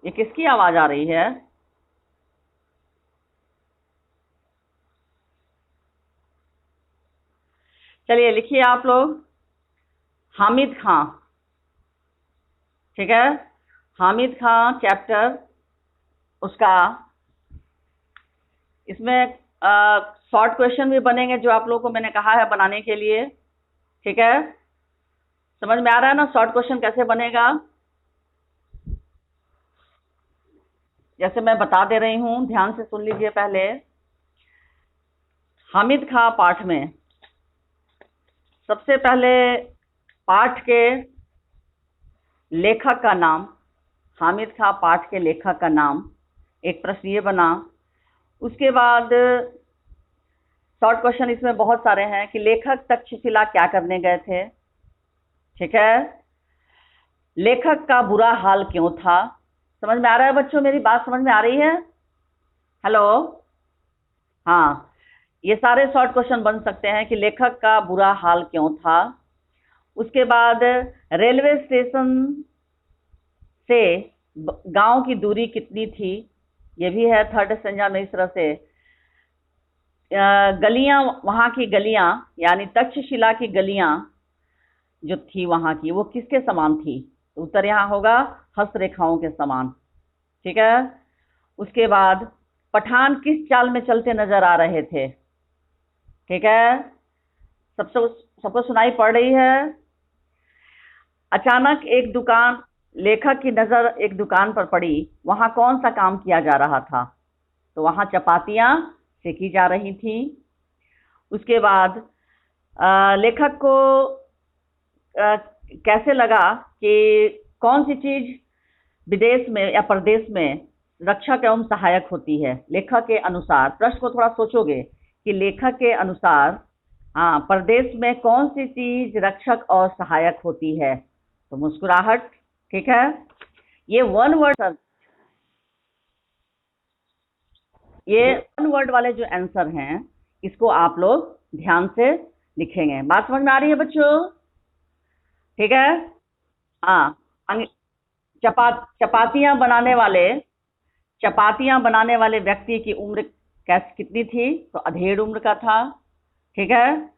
ये किसकी आवाज आ रही है? चलिए लिखिए आप लोग, हामिद खां। ठीक है, हामिद खां चैप्टर, उसका इसमें शॉर्ट क्वेश्चन भी बनेंगे जो आप लोगों को मैंने कहा है बनाने के लिए। ठीक है, समझ में आ रहा है ना शॉर्ट क्वेश्चन कैसे बनेगा? जैसे मैं बता दे रही हूं, ध्यान से सुन लीजिए पहले। हामिद खां पाठ में सबसे पहले पाठ के लेखक का नाम, हामिद खां पाठ के लेखक का नाम, एक प्रश्न ये बना। उसके बाद शॉर्ट क्वेश्चन इसमें बहुत सारे हैं कि लेखक तक्षशिला क्या करने गए थे। ठीक है, लेखक का बुरा हाल क्यों था। समझ में आ रहा है बच्चों? मेरी बात समझ में आ रही है? हेलो, हाँ, ये सारे शॉर्ट क्वेश्चन बन सकते हैं कि लेखक का बुरा हाल क्यों था। उसके बाद रेलवे स्टेशन से गांव की दूरी कितनी थी, ये भी है थर्ड संज्ञा में। इस तरह से गलियां, वहां की गलियां यानी तक्षशिला की गलियां जो थी वहां की, वो किसके समान थी? तो उत्तर यहाँ होगा हस्तरेखाओं के समान। ठीक है, उसके बाद पठान किस चाल में चलते नजर आ रहे थे। ठीक है, सबसे सबको सुनाई पड़ रही है? अचानक एक दुकान, लेखक की नजर एक दुकान पर पड़ी, वहां कौन सा काम किया जा रहा था? तो वहां चपातियां सेकी जा रही थी। उसके बाद लेखक को कैसे लगा कि कौन सी चीज विदेश में या प्रदेश में रक्षक एवं सहायक होती है? लेखक के अनुसार, प्रश्न को थोड़ा सोचोगे कि लेखक के अनुसार, हाँ, प्रदेश में कौन सी चीज रक्षक और सहायक होती है? तो मुस्कुराहट। ठीक है, ये वन वर्ड, ये वन वर्ड वाले जो आंसर हैं, इसको आप लोग ध्यान से लिखेंगे। बात समझ में आ रही है बच्चों? ठीक है, हाँ। चपातियां बनाने वाले, चपातियां बनाने वाले व्यक्ति की उम्र कितनी थी? तो अधेड़ उम्र का था। ठीक है,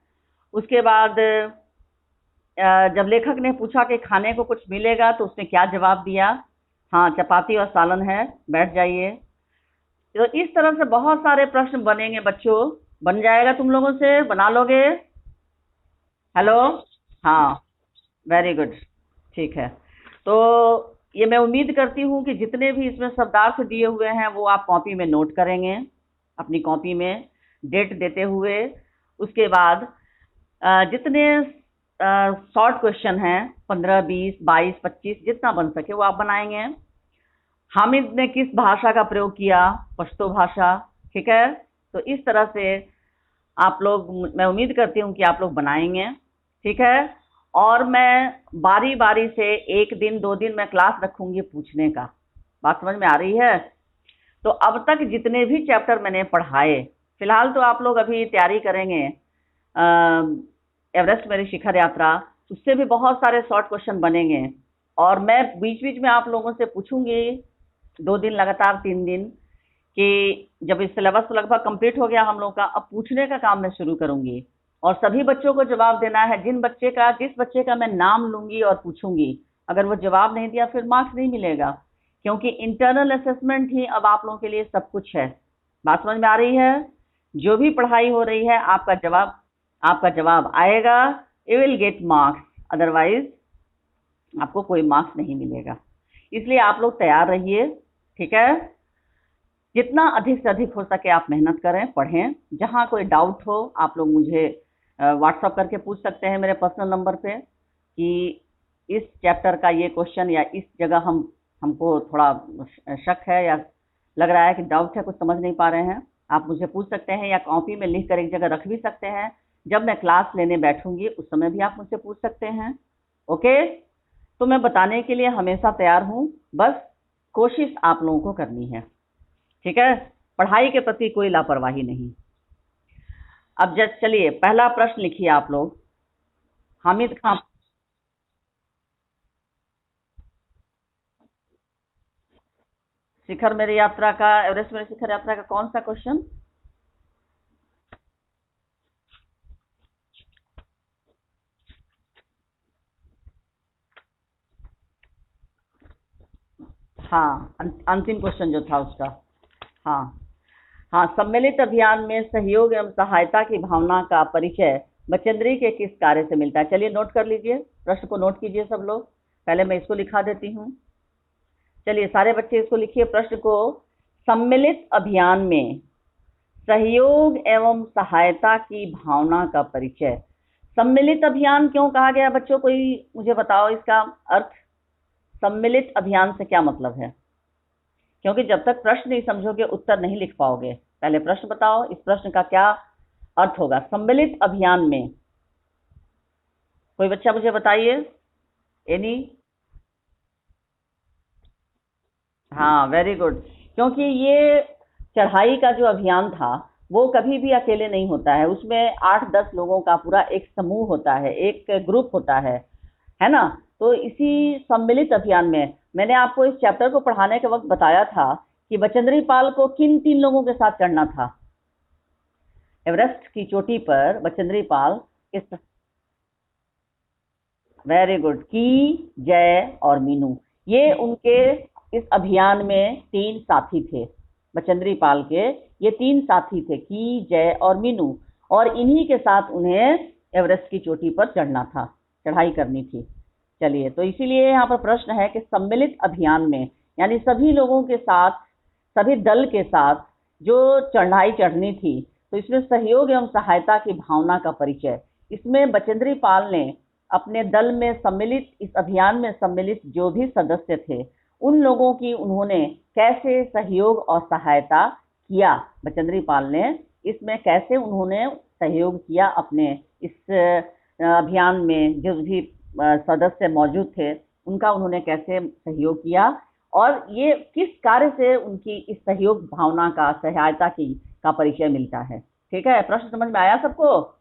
उसके बाद जब लेखक ने पूछा कि खाने को कुछ मिलेगा, तो उसने क्या जवाब दिया? हाँ, चपाती और सालन है, बैठ जाइए। तो इस तरह से बहुत सारे प्रश्न बनेंगे बच्चों। बन जाएगा? तुम लोगों से बना लोगे? हेलो, हाँ, वेरी गुड। ठीक है, तो ये मैं उम्मीद करती हूँ कि जितने भी इसमें शब्दार्थ दिए हुए हैं वो आप कॉपी में नोट करेंगे, अपनी कॉपी में डेट देते हुए। उसके बाद जितने शॉर्ट क्वेश्चन हैं, 15, 20, 22, 25 जितना बन सके वो आप बनाएंगे। हामिद ने किस भाषा का प्रयोग किया? पश्तो भाषा। ठीक है, तो इस तरह से आप लोग, मैं उम्मीद करती हूँ कि आप लोग बनाएंगे। ठीक है, और मैं बारी बारी से 1 दिन 2 दिन मैं क्लास रखूंगी पूछने का। बात समझ में आ रही है? तो अब तक जितने भी चैप्टर मैंने पढ़ाए, फिलहाल तो आप लोग अभी तैयारी करेंगे एवरेस्ट मेरी शिखर यात्रा, उससे भी बहुत सारे शॉर्ट क्वेश्चन बनेंगे। और मैं बीच बीच में आप लोगों से पूछूंगी 2 दिन लगातार, 3 दिन, कि जब इस सिलेबस लगभग कंप्लीट हो गया हम लोग का, अब पूछने का काम मैं शुरू करूंगी और सभी बच्चों को जवाब देना है। जिस बच्चे का मैं नाम लूंगी और पूछूंगी, अगर वो जवाब नहीं दिया फिर मार्क्स नहीं मिलेगा, क्योंकि इंटरनल असेसमेंट ही अब आप लोगों के लिए सब कुछ है। बात समझ में आ रही है? जो भी पढ़ाई हो रही है, आपका जवाब आएगा, you will get marks, otherwise आपको कोई मार्क्स नहीं मिलेगा। इसलिए आप लोग तैयार रहिए। ठीक है, जितना अधिक से अधिक हो सके आप मेहनत करें, पढ़ें। जहां कोई डाउट हो आप लोग मुझे व्हाट्सअप करके पूछ सकते हैं मेरे पर्सनल नंबर पे कि इस चैप्टर का ये क्वेश्चन या इस जगह हमको थोड़ा शक है या लग रहा है कि डाउट है, कुछ समझ नहीं पा रहे हैं, आप मुझे पूछ सकते हैं, या कॉपी में लिख कर एक जगह रख भी सकते हैं। जब मैं क्लास लेने बैठूंगी उस समय भी आप मुझसे पूछ सकते हैं। ओके, तो मैं बताने के लिए हमेशा तैयार हूं, बस कोशिश आप लोगों को करनी है। ठीक है, पढ़ाई के प्रति कोई लापरवाही नहीं। अब चलिए पहला प्रश्न लिखिए आप लोग। हामिद खां, शिखर मेरी यात्रा का, एवरेस्ट मेरी शिखर यात्रा का कौन सा क्वेश्चन? हाँ, अंतिम क्वेश्चन जो था उसका। हाँ हाँ, सम्मिलित अभियान में सहयोग एवं सहायता की भावना का परिचय बचेंद्री के किस कार्य से मिलता है? चलिए नोट कर लीजिए, प्रश्न को नोट कीजिए सब लोग। पहले मैं इसको लिखा देती हूँ। चलिए सारे बच्चे इसको लिखिए प्रश्न को। सम्मिलित अभियान में सहयोग एवं सहायता की भावना का परिचय। सम्मिलित अभियान क्यों कहा गया बच्चों? कोई मुझे बताओ इसका अर्थ। सम्मिलित अभियान से क्या मतलब है? क्योंकि जब तक प्रश्न नहीं समझोगे उत्तर नहीं लिख पाओगे। पहले प्रश्न बताओ, इस प्रश्न का क्या अर्थ होगा सम्मिलित अभियान में? कोई बच्चा मुझे बताइए। एनी? हाँ, वेरी गुड। क्योंकि ये चढ़ाई का जो अभियान था वो कभी भी अकेले नहीं होता है, उसमें 8-10 लोगों का पूरा एक समूह होता है, एक ग्रुप होता है ना? तो इसी सम्मिलित अभियान में मैंने आपको इस चैप्टर को पढ़ाने के वक्त बताया था कि बचेंद्री पाल को किन 3 लोगों के साथ चढ़ना था एवरेस्ट की चोटी पर? बचेंद्री पाल किस? वेरी गुड, की, जय और मीनू, ये उनके इस अभियान में 3 साथी थे। बचेंद्री पाल के ये 3 साथी थे, की, जय और मीनू, और इन्हीं के साथ उन्हें एवरेस्ट की चोटी पर चढ़ना था, चढ़ाई करनी थी। चलिए, तो इसीलिए यहाँ पर प्रश्न है कि सम्मिलित अभियान में यानी सभी लोगों के साथ, सभी दल के साथ जो चढ़ाई चढ़नी थी, तो इसमें सहयोग एवं सहायता की भावना का परिचय। इसमें बचेंद्री पाल ने अपने दल में सम्मिलित, इस अभियान में सम्मिलित जो भी सदस्य थे उन लोगों की उन्होंने कैसे सहयोग और सहायता किया, बचेंद्री पाल ने इसमें कैसे उन्होंने सहयोग किया अपने इस अभियान में जो भी सदस्य मौजूद थे उनका उन्होंने कैसे सहयोग किया, और ये किस कार्य से उनकी इस सहयोग भावना का, सहायता की का परिचय मिलता है। ठीक है, प्रश्न समझ में आया सबको?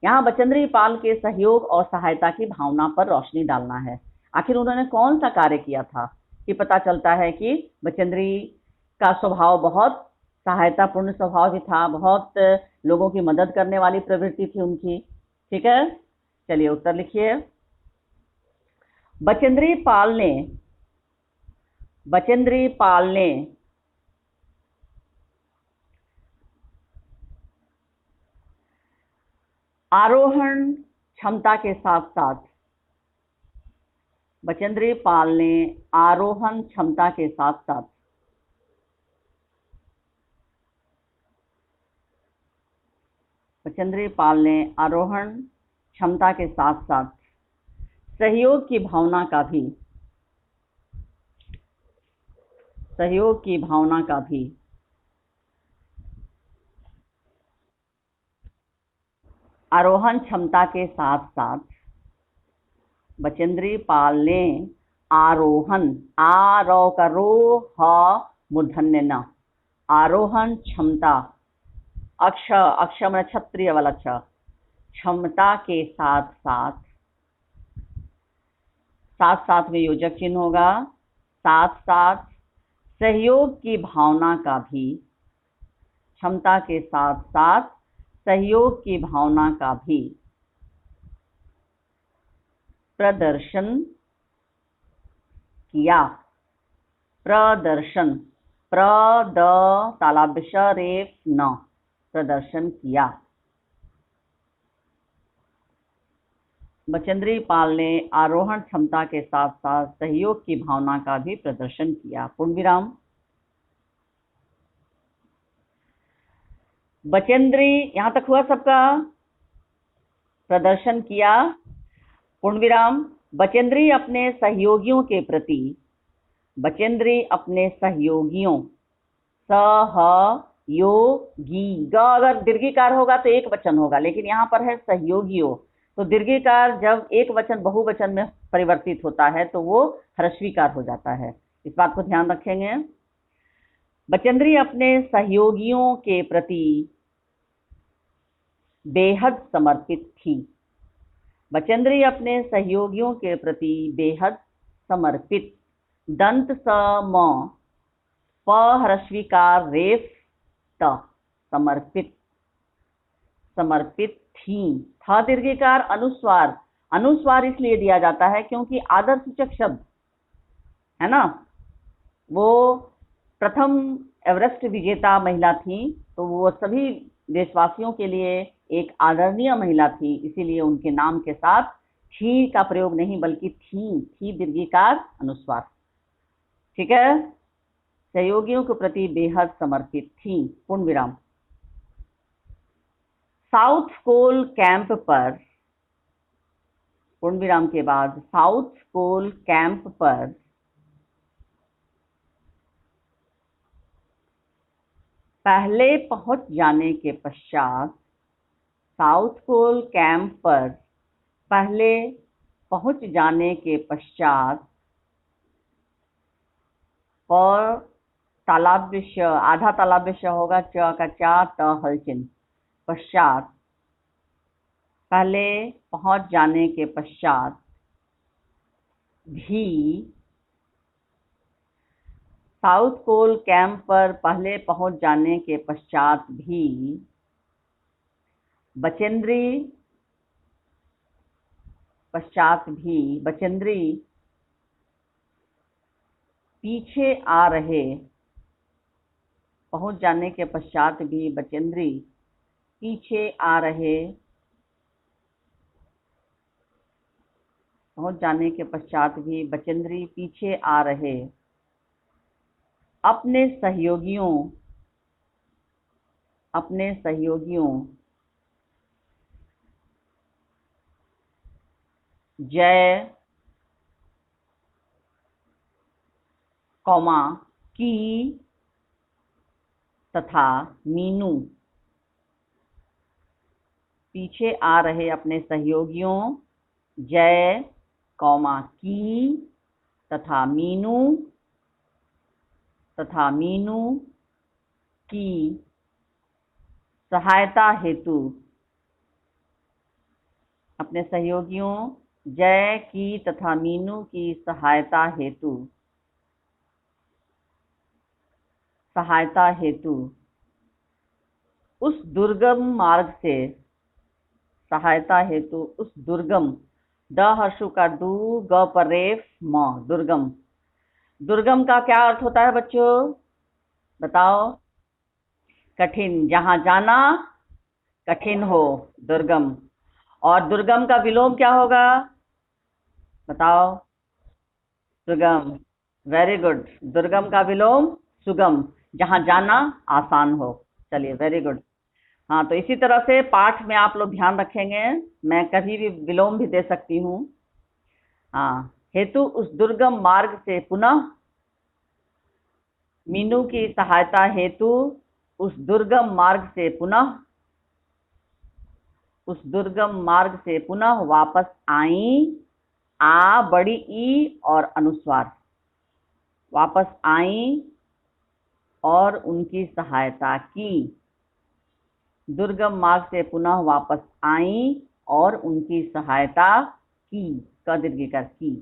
यहाँ बचेंद्री पाल के सहयोग और सहायता की भावना पर रोशनी डालना है। आखिर उन्होंने कौन सा कार्य किया था कि पता चलता है कि बचेंद्री का स्वभाव बहुत सहायतापूर्ण स्वभाव भी था, बहुत लोगों की मदद करने वाली प्रवृत्ति थी उनकी। ठीक है, चलिए उत्तर लिखिए। बचेंद्री पाल ने आरोहण क्षमता के साथ साथ, बचेंद्री पाल ने आरोहण क्षमता के साथ साथ बचेंद्री पाल ने आरोहण क्षमता के साथ साथ सहयोग की भावना का भी आरोहण क्षमता के साथ साथ बचेंद्री पाल ने आरोहण, आरो का रो, ह मूर्धन्य न, आरोहण क्षमता, अक्ष में क्षत्रिय वाला क्षमता के साथ साथ में योजक चिन्ह होगा, साथ साथ सहयोग की भावना का भी, क्षमता के साथ साथ सहयोग की भावना का भी प्रदर्शन किया। प्रदर्शन, तालाबेश न, प्रदर्शन किया। बचेंद्री पाल ने आरोहण क्षमता के साथ साथ सहयोग की भावना का भी प्रदर्शन किया। पूर्ण विराम। बचेंद्री, यहां तक हुआ सबका? प्रदर्शन किया, पूर्ण विराम। बचेंद्री अपने सहयोगियों के प्रति, बचेंद्री अपने सहयोगियों, सहयोगी, ग अगर दीर्घिकार होगा तो एक वचन होगा, लेकिन यहाँ पर है सहयोगियों, तो दीर्घिकार जब एक वचन बहुवचन में परिवर्तित होता है तो वो ह्रस्वीकार हो जाता है। इस बात को ध्यान रखेंगे। बचेंद्री अपने सहयोगियों के प्रति बेहद समर्पित थी। बचेंद्री अपने सहयोगियों के प्रति बेहद समर्पित, दंत स म, प ह्रस्वीकार रेफ त, समर्पित, समर्पित थी। थ दीर्घिकार अनुस्वार, अनुस्वार इसलिए दिया जाता है क्योंकि आदरसूचक शब्द है ना, वो प्रथम एवरेस्ट विजेता महिला थी, तो वो सभी देशवासियों के लिए एक आदरणीय महिला थी, इसीलिए उनके नाम के साथ थी का प्रयोग नहीं बल्कि थी दीर्घिकार अनुस्वार। ठीक है, सहयोगियों के प्रति बेहद समर्पित थी, पूर्ण विराम। साउथ कोल कैंप पर, पूर्ण विराम के बाद, साउथ कोल कैंप पर पहले पहुंच जाने के पश्चात, साउथ कोल कैंप पर पहले पहुंच जाने के पश्चात, और तालाब्य श, आधा तालाब्य श होगा, च का चा, त हलचिन, पश्चात, पहले पहुंच जाने के पश्चात भी, साउथ कोल कैंप पर पहले पहुंच जाने के पश्चात भी बचेंद्री, पश्चात भी बचेंद्री पीछे आ रहे, पहुंच जाने के पश्चात भी बचेंद्री पीछे आ रहे, पहुंच जाने के पश्चात भी बचेंद्री पीछे आ रहे अपने सहयोगियों, अपने सहयोगियों जय, कौमा की तथा मीनू, पीछे आ रहे अपने सहयोगियों जय, कौमा की तथा मीनू, तथा मीनू की सहायता हेतु, अपने सहयोगियों जय की तथा मीनू की सहायता हेतु, सहायता हेतु उस दुर्गम मार्ग से, सहायता हेतु उस दुर्गम, द हर्षु का दू, ग पर रेफ म, दुर्गम। दुर्गम का क्या अर्थ होता है बच्चों, बताओ? कठिन, जहां जाना कठिन हो, दुर्गम। और दुर्गम का विलोम क्या होगा, बताओ? सुगम, वेरी गुड। दुर्गम का विलोम सुगम, जहां जाना आसान हो। चलिए, वेरी गुड। हाँ, तो इसी तरह से पाठ में आप लोग ध्यान रखेंगे, मैं कभी भी विलोम भी दे सकती हूँ। हाँ, हेतु उस दुर्गम मार्ग से पुनः, मीनू की सहायता हेतु उस दुर्गम मार्ग से पुनः, उस दुर्गम मार्ग से पुनः वापस आई, आ बड़ी ई और अनुस्वार, वापस आई और उनकी सहायता की, दुर्गम मार्ग से पुनः वापस आई और उनकी सहायता की, क दीर्घिकार की,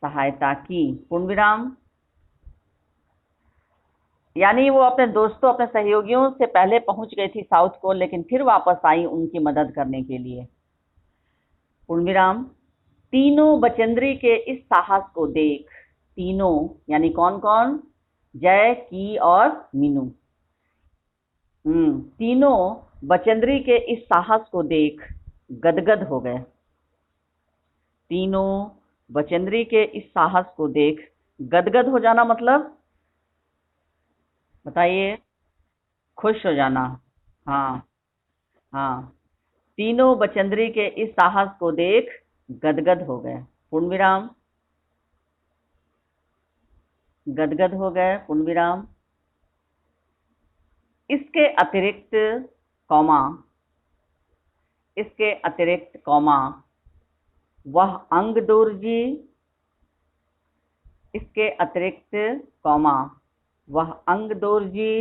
सहायता की, पूर्ण विराम। यानी वो अपने दोस्तों, अपने सहयोगियों से पहले पहुंच गई थी साउथ कोल, लेकिन फिर वापस आई उनकी मदद करने के लिए, पूर्ण विराम। तीनों बचेंद्री के इस साहस को देख, तीनों यानी कौन कौन, जय, की और मीनू। तीनों बचेंद्री के इस साहस को देख गदगद हो गए, तीनों बचेंद्री के इस साहस को देख गदगद हो जाना मतलब बताइए? खुश हो जाना। हाँ हाँ, तीनों बचेंद्री के इस साहस को देख गदगद हो गए, पूर्ण विराम, गदगद हो गए, पूर्ण विराम। इसके अतिरिक्त कौमा, इसके अतिरिक्त कौमा वह अंग दोर्जी, इसके अतिरिक्त कौमा वह अंग दोर्जी,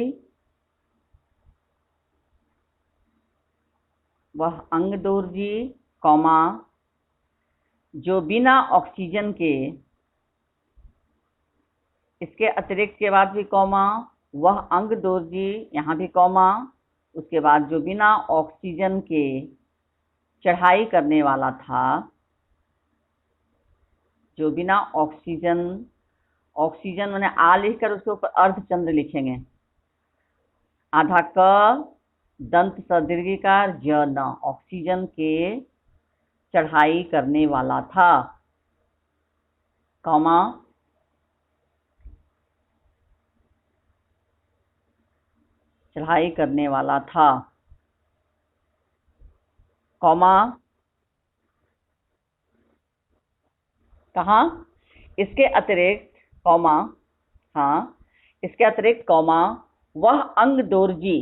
वह अंग दोर्जी, कौमा जो बिना ऑक्सीजन के, इसके अतिरिक्त के बाद भी कॉमा, वह अंग दोर्जी, यहाँ भी कॉमा। उसके बाद जो बिना ऑक्सीजन के चढ़ाई करने वाला था, जो बिना ऑक्सीजन, ऑक्सीजन मैंने आ लिखकर उसके ऊपर अर्धचंद्र लिखेंगे। आधा क, दंत स दीर्घिकार, ज न, ऑक्सीजन के चढ़ाई करने वाला था, कॉमा, चढ़ाई करने वाला था, कॉमा, कहाँ, इसके अतिरिक्त कॉमा, हाँ, इसके अतिरिक्त कॉमा, वह अंग दोर्जी,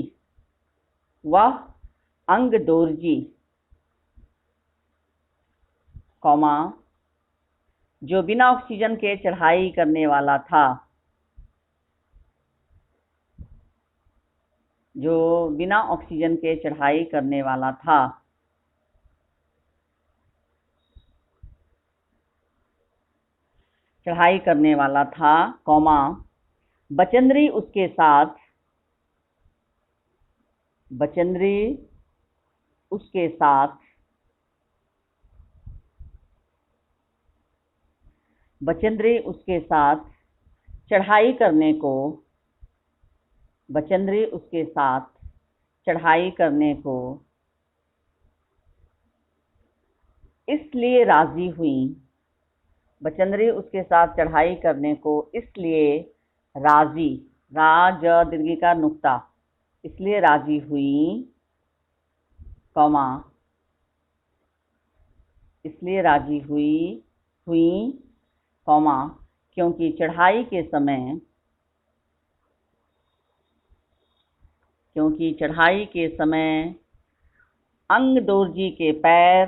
वह अंग दोर्जी, कॉमा, जो बिना ऑक्सीजन के चढ़ाई करने वाला था, जो बिना ऑक्सीजन के चढ़ाई करने वाला था, चढ़ाई करने वाला था, कॉमा, बचेंद्री उसके साथ, बचेंद्री उसके साथ, बचेंद्री उसके साथ चढ़ाई करने को, बचेंद्री उसके साथ चढ़ाई करने को इसलिए राजी हुई, बचेंद्री उसके साथ चढ़ाई करने को इसलिए राजी, राज दीर्घिकार नुक्ता, इसलिए राजी हुई, कॉमा, इसलिए राजी हुई, कॉमा, क्योंकि चढ़ाई के समय, क्योंकि चढ़ाई के समय अंग दोर्जी के पैर,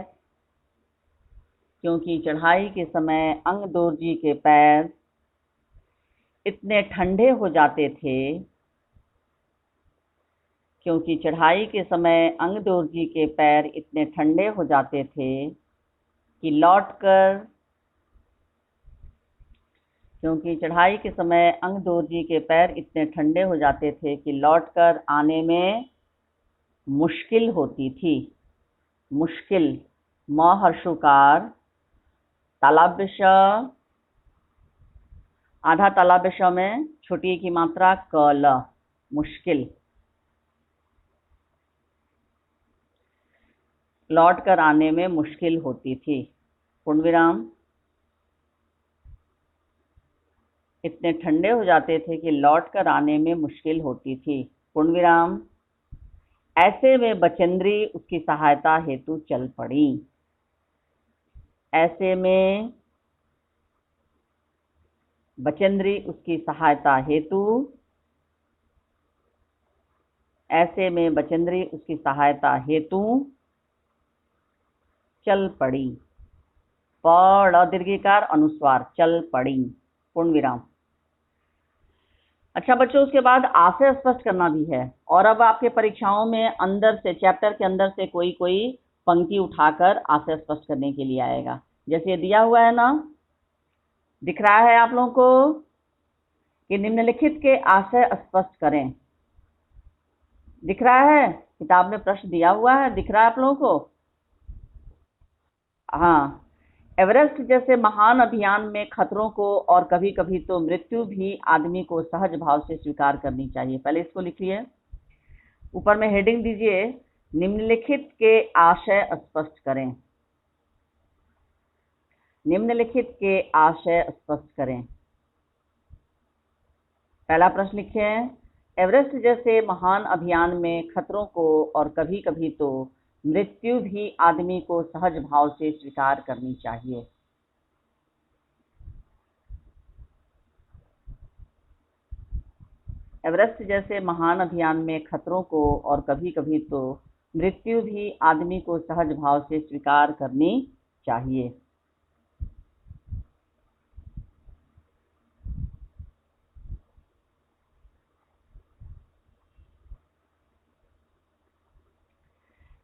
क्योंकि चढ़ाई के समय अंग दोर्जी के पैर इतने ठंडे हो जाते थे, क्योंकि चढ़ाई के समय अंग दोर्जी के पैर इतने ठंडे हो जाते थे कि लौटकर, क्योंकि चढ़ाई के समय अंग दोर्जी के पैर इतने ठंडे हो जाते थे कि लौटकर आने में मुश्किल होती थी, मुश्किल, म हर्षुकार, तालाब्य श, आधा तालाब्य श में छोटी की मात्रा क ल, मुश्किल, लौट कर आने में मुश्किल होती थी, पूर्ण विराम, इतने ठंडे हो जाते थे कि लौट कर आने में मुश्किल होती थी, पूर्ण विराम, ऐसे में बचेंद्री उसकी सहायता हेतु चल पड़ी, ऐसे में बचेंद्री उसकी सहायता हेतु, ऐसे में बचेंद्री उसकी सहायता हेतु चल पड़ी, पड़ दीर्घिकार अनुस्वार, चल पड़ी, पूर्ण विराम। अच्छा बच्चों, उसके बाद आशय स्पष्ट करना भी है, और अब आपके परीक्षाओं में अंदर से, चैप्टर के अंदर से कोई कोई पंक्ति उठाकर आशय स्पष्ट करने के लिए आएगा। जैसे ये दिया हुआ है ना, दिख रहा है आप लोगों को कि निम्नलिखित के आशय स्पष्ट करें, दिख रहा है, किताब में प्रश्न दिया हुआ है, दिख रहा है आप लोगों को? हाँ, एवरेस्ट जैसे महान अभियान में खतरों को और कभी कभी तो मृत्यु भी आदमी को सहज भाव से स्वीकार करनी चाहिए। पहले इसको लिखिए, ऊपर में हेडिंग दीजिए, निम्नलिखित के आशय स्पष्ट करें, निम्नलिखित के आशय स्पष्ट करें। पहला प्रश्न लिखिए, एवरेस्ट जैसे महान अभियान में खतरों को और कभी कभी तो मृत्यु भी आदमी को सहज भाव से स्वीकार करनी चाहिए। एवरेस्ट जैसे महान अभियान में खतरों को और कभी कभी तो मृत्यु भी आदमी को सहज भाव से स्वीकार करनी चाहिए।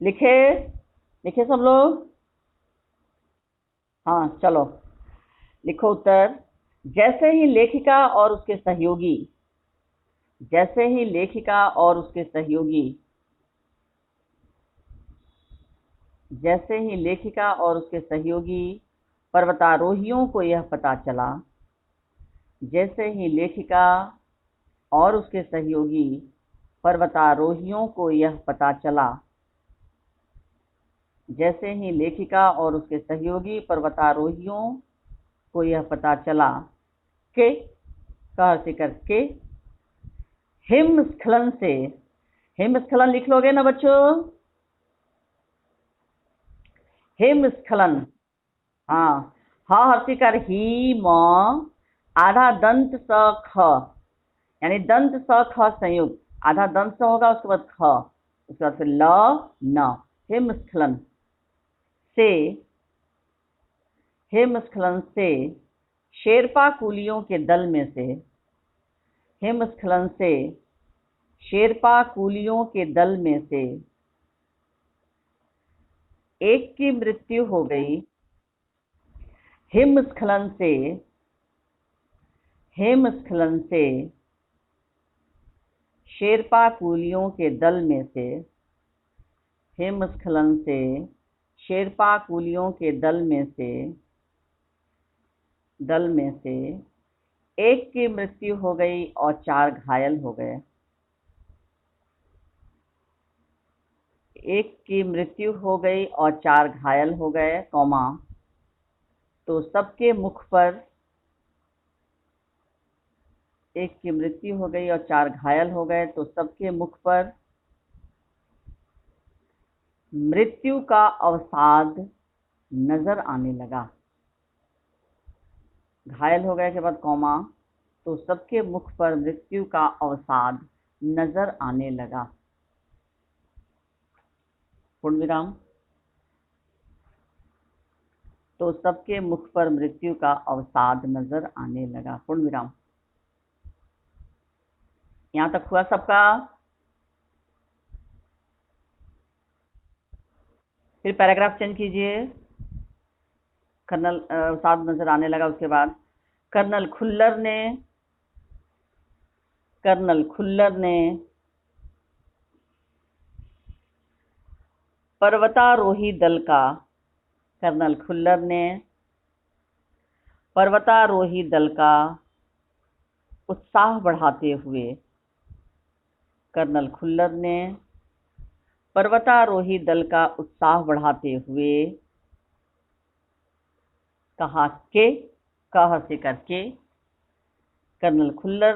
लिखे, लिखे सब लोग? हाँ चलो लिखो उत्तर। जैसे ही लेखिका और उसके सहयोगी जैसे ही लेखिका और उसके सहयोगी जैसे ही लेखिका और उसके सहयोगी पर्वतारोहियों को यह पता चला जैसे ही लेखिका और उसके सहयोगी पर्वतारोहियों को यह पता चला जैसे ही लेखिका और उसके सहयोगी पर्वतारोहियों को यह पता चला कि से करके हिमस्खलन लिख लोगे ना बच्चों? हिमस्खलन। हाँ, हर्षिकर ही म आधा दंत स ख, यानी दंत स ख संयुक्त, आधा दंत स होगा उसके बाद ख, उसके बाद फिर ल न। हिमस्खलन से शेरपा कूलियों के दल में से हिमस्खलन से शेरपा कूलियों के दल में से एक की मृत्यु हो गई। हिमस्खलन से शेरपा कूलियों के दल में से हिमस्खलन से शेरपा कूलियों के दल में से एक की मृत्यु हो गई और 4 घायल हो गए। एक की मृत्यु हो गई और 4 घायल हो गए, कौमा, तो सबके मुख पर एक की मृत्यु हो गई और 4 घायल हो गए तो सबके मुख पर मृत्यु का अवसाद नजर आने लगा। घायल हो गए के बाद कौमा, तो सबके मुख पर मृत्यु का अवसाद नजर आने लगा। पूर्ण विराम। तो सबके मुख पर मृत्यु का अवसाद नजर आने लगा। पूर्ण विराम। यहां तक हुआ सबका? फिर पैराग्राफ चेंज कीजिए। कर्नल अवसाद नजर आने लगा, उसके बाद कर्नल खुल्लर ने पर्वतारोही दल का उत्साह बढ़ाते हुए कहा कि कर्नल खुल्लर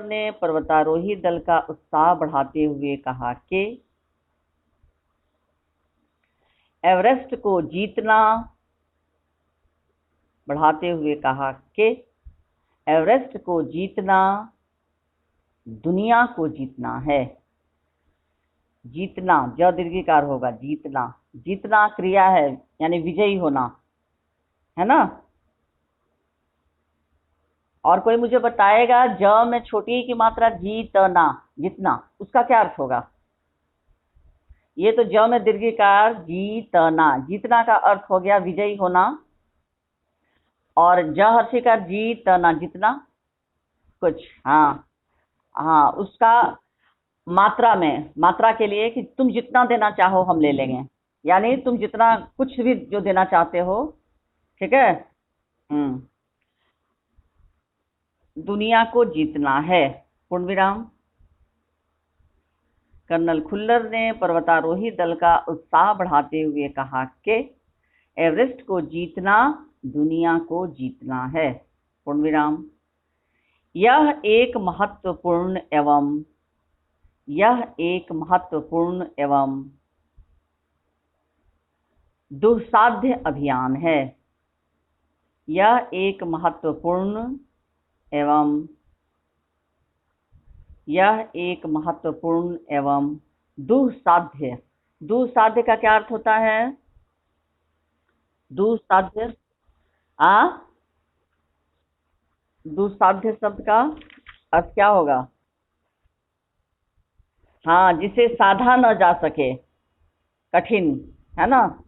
ने पर्वतारोही दल का उत्साह बढ़ाते हुए कहा कि एवरेस्ट को जीतना दुनिया को जीतना है। जीतना ज दीर्घिकार होगा, जीतना क्रिया है, यानी विजयी होना, है ना? और कोई मुझे बताएगा ज में छोटी की मात्रा जितना, उसका क्या अर्थ होगा? ये तो ज में दीर्घिकार जीतना का अर्थ हो गया विजयी होना, और ज हर्षिकार जितना कुछ। हाँ, उसका मात्रा के लिए कि तुम जितना देना चाहो हम ले लेंगे, यानी तुम जितना कुछ भी जो देना चाहते हो, ठीक है। दुनिया को जीतना है। पूर्ण विराम। कर्नल खुल्लर ने पर्वतारोही दल का उत्साह बढ़ाते हुए कहा कि एवरेस्ट को जीतना दुनिया को जीतना है। पूर्ण विराम। यह एक महत्वपूर्ण एवं दुस्साध्य अभियान है। यह एक महत्वपूर्ण एवं दुस्साध्य का क्या अर्थ होता है? दुस्साध्य शब्द का अर्थ क्या होगा? हाँ, जिसे साधा न जा सके, कठिन, है ना?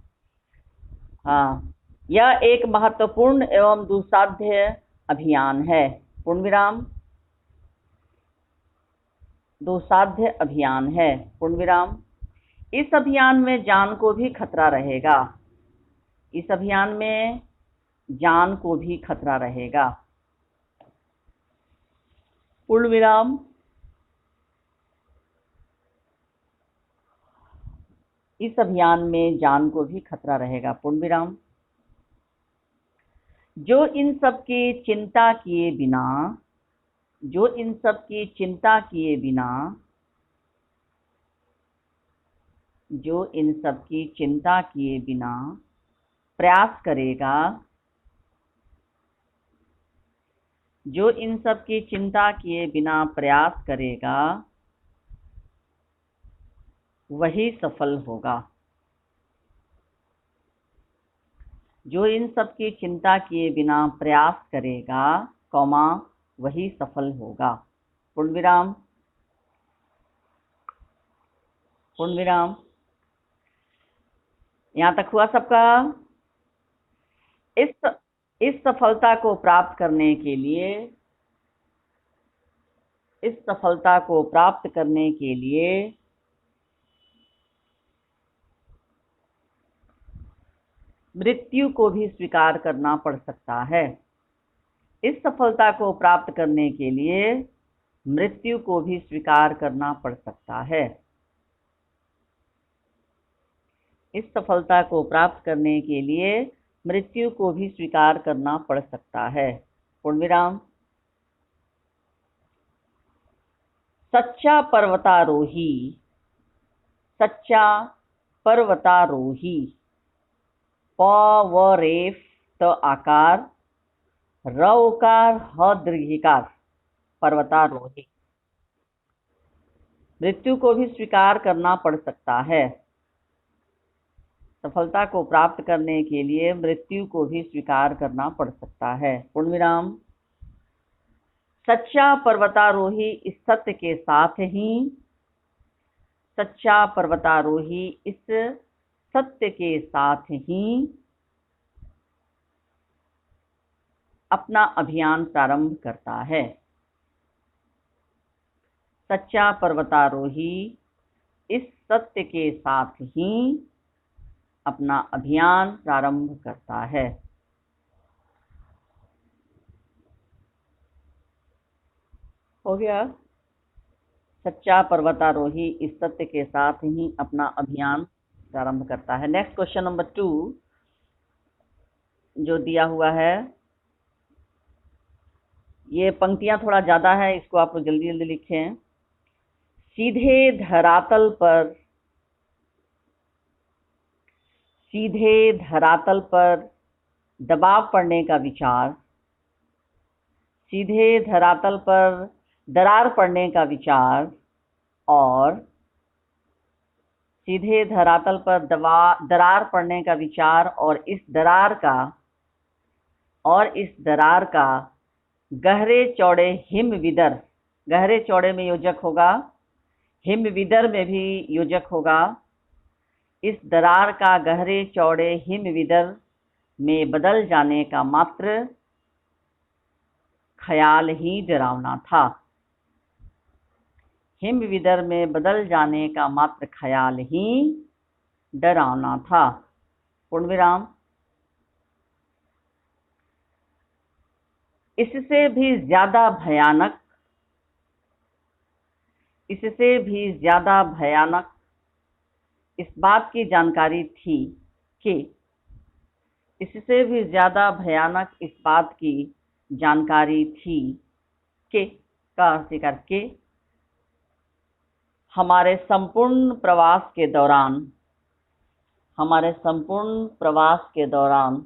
हाँ, यह एक महत्वपूर्ण एवं दुस्साध्य अभियान है। पूर्ण विराम। दुस्साध्य अभियान है, पूर्ण विराम। इस अभियान में जान को भी खतरा रहेगा, इस अभियान में जान को भी खतरा रहेगा, पूर्ण विराम। इस अभियान में जान को भी खतरा रहेगा, पूर्ण विराम। जो इन सब की चिंता किए बिना, जो इन सब की चिंता किए बिना, जो इन सब की चिंता किए बिना प्रयास करेगा, जो इन सब की चिंता किए बिना प्रयास करेगा, वही सफल होगा। जो इन सब की चिंता किए बिना प्रयास करेगा, कौमा, वही सफल होगा, पूर्ण विराम, पूर्ण विराम। यहाँ तक हुआ सबका? इस सफलता को प्राप्त करने के लिए, इस सफलता को प्राप्त करने के लिए मृत्यु को भी स्वीकार करना पड़ सकता है। इस सफलता को प्राप्त करने के लिए मृत्यु को भी स्वीकार करना पड़ सकता है। इस सफलता को प्राप्त करने के लिए मृत्यु को भी स्वीकार करना पड़ सकता है, पूर्ण विराम। सच्चा पर्वतारोही, सच्चा पर्वतारोही, प व रेफ त आकार, र उकार ह दीर्घिकार, पर्वतारोही। मृत्यु को भी स्वीकार करना पड़ सकता है। सफलता को प्राप्त करने के लिए मृत्यु को भी स्वीकार करना पड़ सकता है, पूर्ण विराम। सच्चा पर्वतारोही इस सत्य के साथ ही, सच्चा पर्वतारोही इस सत्य के साथ ही अपना अभियान प्रारंभ करता है। सच्चा पर्वतारोही इस सत्य के साथ ही अपना अभियान प्रारंभ करता है। हो गया? सच्चा पर्वतारोही इस सत्य के साथ ही अपना अभियान प्रारंभ करता है। नेक्स्ट क्वेश्चन नंबर 2 जो दिया हुआ है, ये पंक्तियां थोड़ा ज्यादा है, इसको आप लोग जल्दी जल्दी लिखें। सीधे धरातल पर, सीधे धरातल पर दबाव पड़ने का विचार, सीधे धरातल पर दरार पड़ने का विचार और सीधे धरातल पर दरार पड़ने का विचार और इस दरार का गहरे चौड़े हिमविदर, गहरे चौड़े में योजक होगा, हिमविदर में भी योजक होगा। इस दरार का गहरे चौड़े हिमविदर में बदल जाने का मात्र ख्याल ही डरावना था। हिमविदर में बदल जाने का मात्र ख्याल ही डरावना था, पूर्ण विराम। इससे भी ज्यादा भयानक, इससे भी ज्यादा भयानक इस बात की जानकारी थी कि, इससे भी ज्यादा भयानक इस बात की जानकारी थी कि का अर्थ करके हमारे संपूर्ण प्रवास के दौरान, हमारे संपूर्ण प्रवास के दौरान